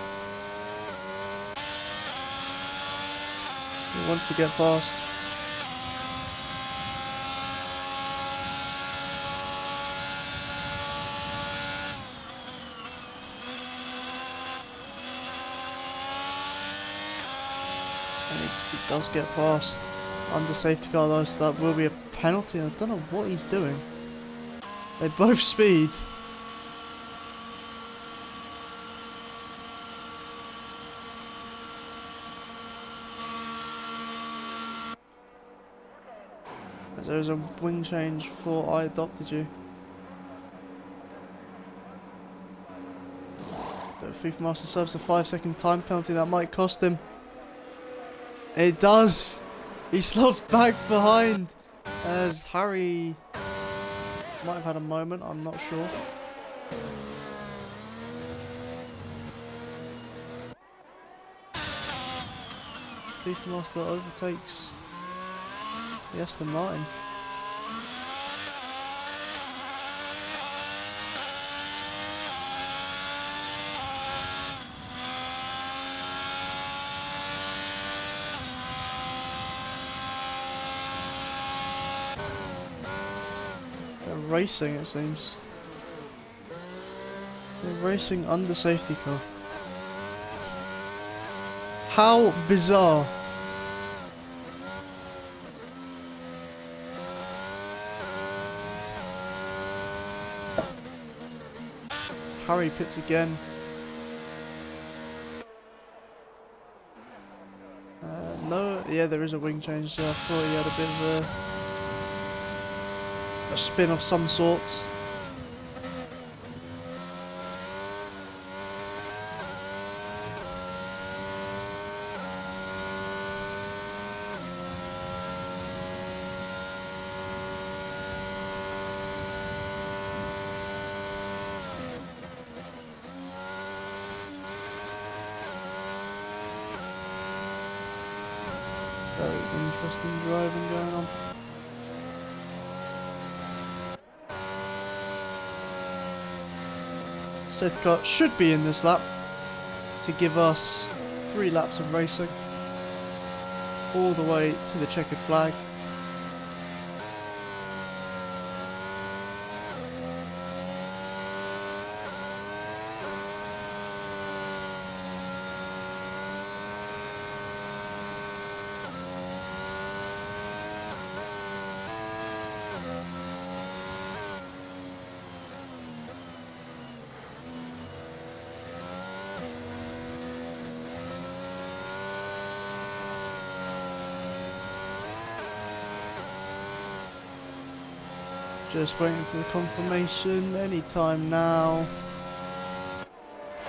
He wants to get past. And he does get past under safety car though, so that will be a penalty. I don't know what he's doing. They both speed. As there's a wing change for I Adopted You. But Beefmaster serves a 5-second time penalty, that might cost him. It does! He slots back behind as Harry might have had a moment, I'm not sure. Beefmaster overtakes the Aston Martin. They're racing, it seems. They're racing under safety car. How bizarre. Harry pits again. No, yeah, there is a wing change, so I thought he had a bit of a spin of some sorts. Very interesting driving going on. Safety car should be in this lap to give us 3 laps of racing all the way to the checkered flag. Just waiting for the confirmation, any time now.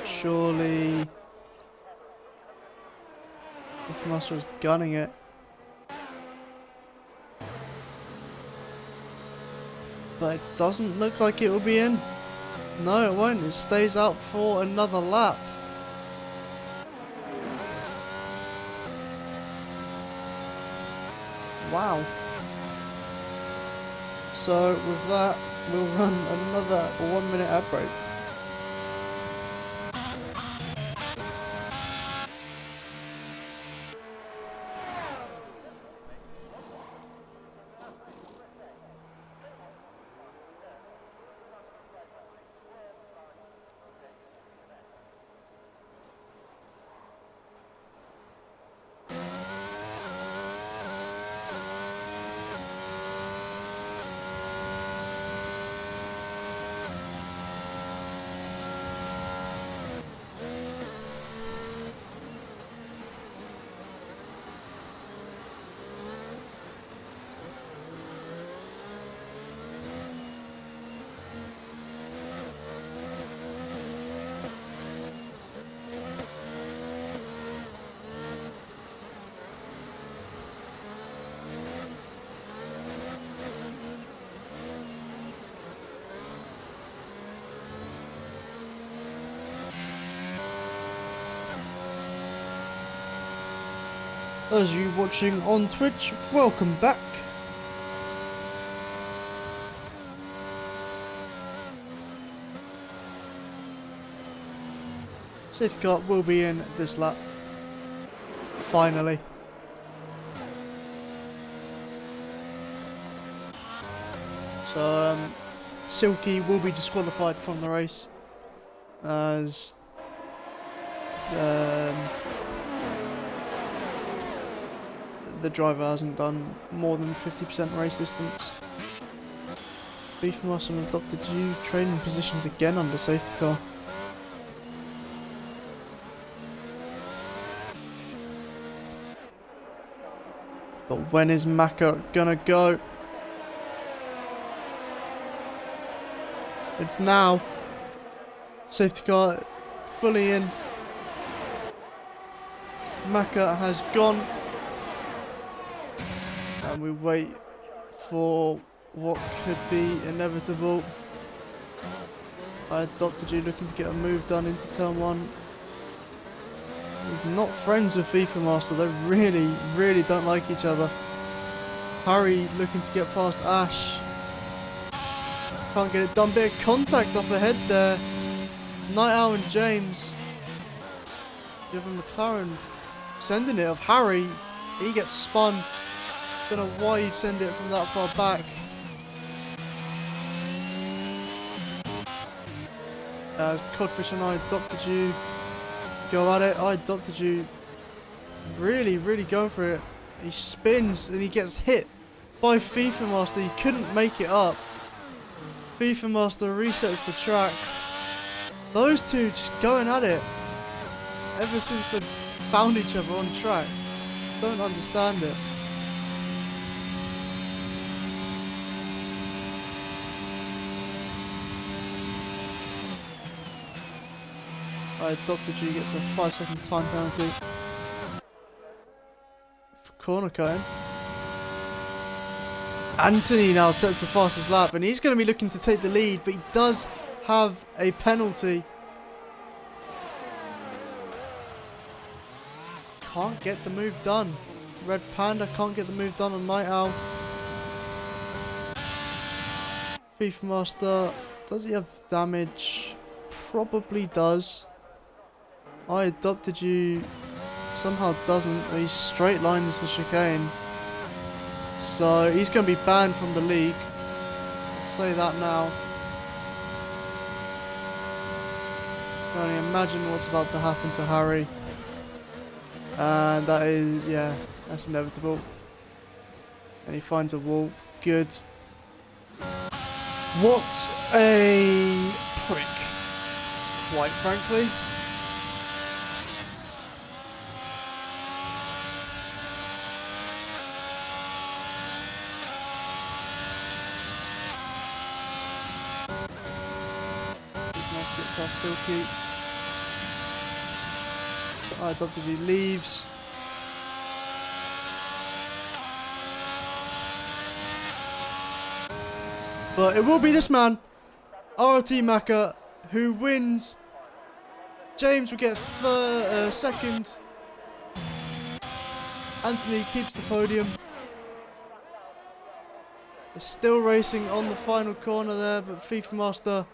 Surely. Beefmaster is gunning it. But it doesn't look like it will be in. No, it won't. It stays out for another lap. Wow. So with that, we'll run another 1 minute ad break. Those of you watching on Twitch, welcome back. Safety car will be in this lap. Finally. So, Silky will be disqualified from the race as the driver hasn't done more than 50% race distance. Beef Muscle adopted you training positions again under safety car. But when is Maka gonna go? It's now. Safety car fully in. Maka has gone. And we wait for what could be inevitable. I adopted you looking to get a move done into turn 1. He's not friends with FIFA Master. They really don't like each other. Harry looking to get past Ash. Can't get it done. Bit of contact up ahead there. Night Owl and James. You have a McLaren sending it of Harry. He gets spun. Don't know why you'd send it from that far back. Codfish and I adopted you. Go at it. I adopted you. Really going for it. He spins and he gets hit by FIFA Master. He couldn't make it up. FIFA Master resets the track. Those two just going at it ever since they found each other on track. Don't understand it. I adopted you gets a 5-second time penalty for corner cutting. Anthony now sets the fastest lap and he's going to be looking to take the lead, but he does have a penalty. Can't get the move done. Red Panda can't get the move done on Night Owl. FIFA Master, does he have damage? Probably does. I adopted you somehow doesn't. He straight lines the chicane. So he's going to be banned from the league. I'll say that now. I can only imagine what's about to happen to Harry. And that is, yeah, that's inevitable. And he finds a wall. Good. What a prick, quite frankly. Nice to get past Silky. I adopted you leaves. But it will be this man, RT Maka, who wins. James will get second. Anthony keeps the podium. They're still racing on the final corner there, but FIFA Master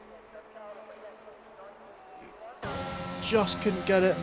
just couldn't get it.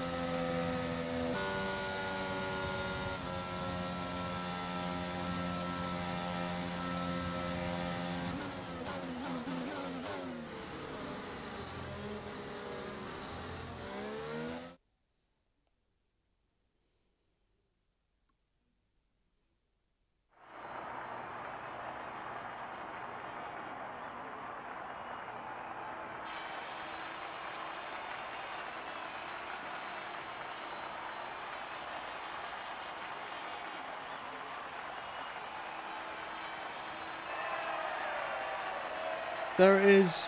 There it is.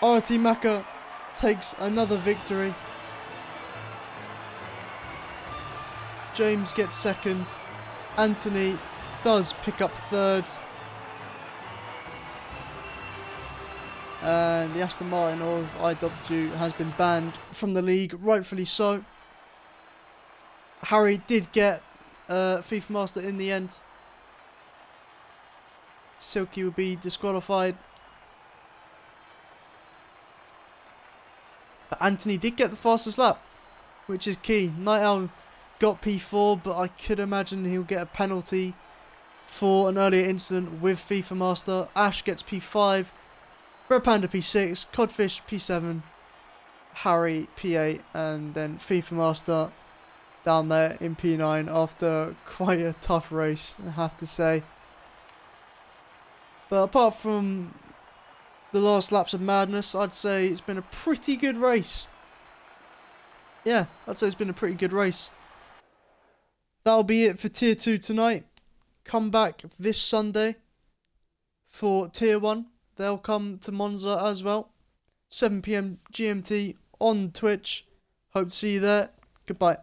RT Maka takes another victory. James gets second. Anthony does pick up third. And the Aston Martin of IW has been banned from the league, rightfully so. Harry did get FIFA Master in the end. Silky will be disqualified. But Anthony did get the fastest lap, which is key. Night Owl got P4, but I could imagine he'll get a penalty for an earlier incident with FIFA Master. Ash gets P5, Red Panda P6, Codfish P7, Harry P8, and then FIFA Master down there in P9 after quite a tough race, I have to say. But apart from the last laps of madness, I'd say it's been a pretty good race. Yeah, I'd say it's been a pretty good race. That'll be it for Tier 2 tonight. Come back this Sunday for Tier 1. They'll come to Monza as well. 7 PM GMT on Twitch. Hope to see you there. Goodbye.